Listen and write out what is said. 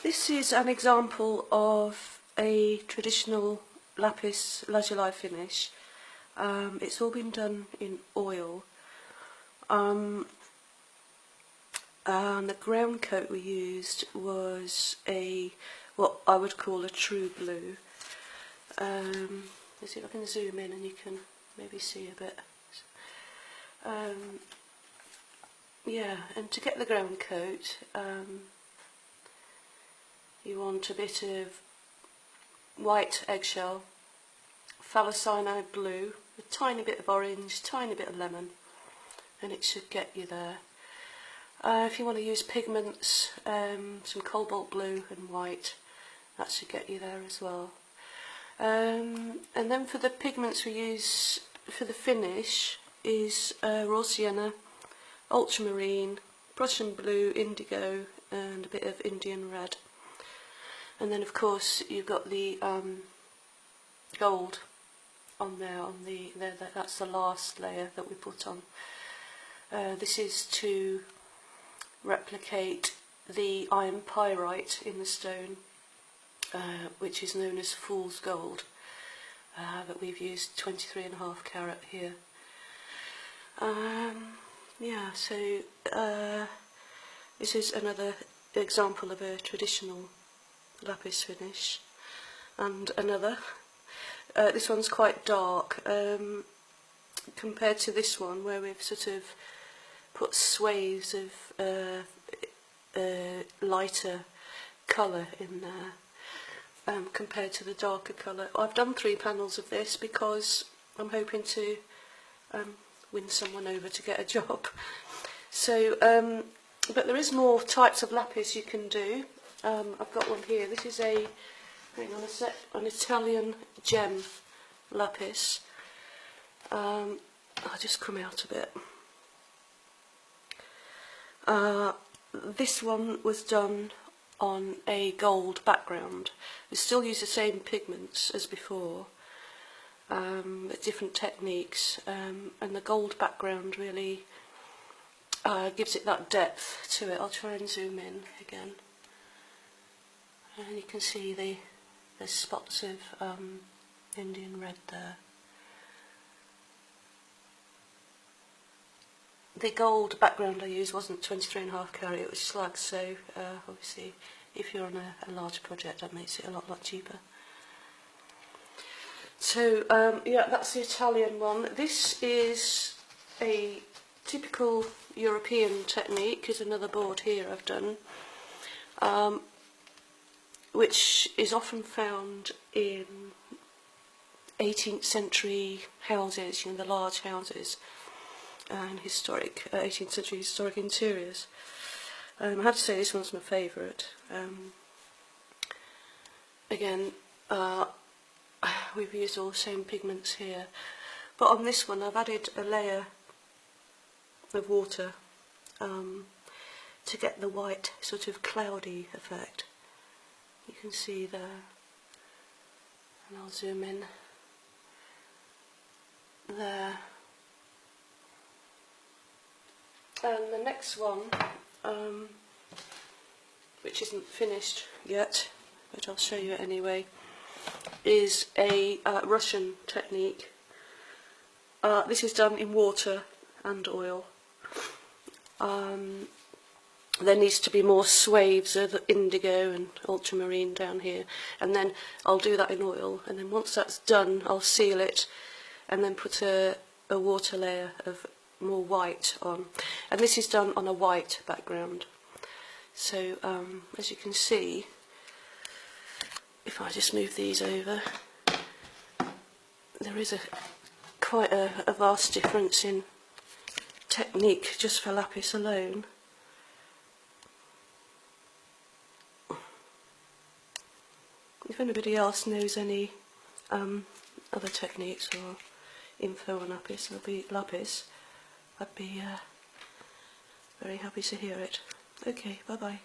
This is an example of a traditional lapis lazuli finish. It's all been done in oil. And the ground coat we used was what I would call a true blue. Let's see if I can zoom in and you can maybe see a bit. Yeah, and to get the ground coat, you want a bit of white eggshell, phthalocyanide blue, a tiny bit of orange, tiny bit of lemon, and it should get you there. If you want to use pigments, some cobalt blue and white, that should get you there as well. And then for the pigments we use for the finish is raw sienna, ultramarine, Prussian blue, indigo, and a bit of Indian red. And then of course you've got the gold on there, that's the last layer that we put on. This is to replicate the iron pyrite in the stone, which is known as fool's gold, but we've used 23.5 carat here. Yeah, so this is another example of a traditional lapis finish, and another. This one's quite dark compared to this one, where we've sort of put swathes of lighter colour in there compared to the darker colour. I've done 3 panels of this because I'm hoping to win someone over to get a job. So, but there is more types of lapis you can do. I've got one here. This is hang on a sec, an Italian gem lapis. I'll just come out a bit. This one was done on a gold background. We still use the same pigments as before, but different techniques, and the gold background really gives it that depth to it. I'll try and zoom in again, and you can see the spots of Indian red there. The gold background I used wasn't 23.5 carat, it was slag, so obviously if you're on a larger project that makes it a lot cheaper. So yeah, that's the Italian one. This is a typical European technique, is another board here I've done, which is often found in 18th century houses, you know, the large houses, and historic 18th century historic interiors. I have to say this one's my favourite. Again, we've used all the same pigments here, but on this one I've added a layer of water to get the white sort of cloudy effect. You can see there, and I'll zoom in there. And the next one, which isn't finished yet, but I'll show you it anyway, is a Russian technique. This is done in water and oil. There needs to be more swathes of indigo and ultramarine down here, and then I'll do that in oil, and then once that's done I'll seal it and then put a water layer of more white on, and this is done on a white background. So as you can see, if I just move these over, there is quite a vast difference in technique just for lapis alone. If anybody else knows any other techniques or info on lapis, I'd be very happy to hear it. Okay, bye bye.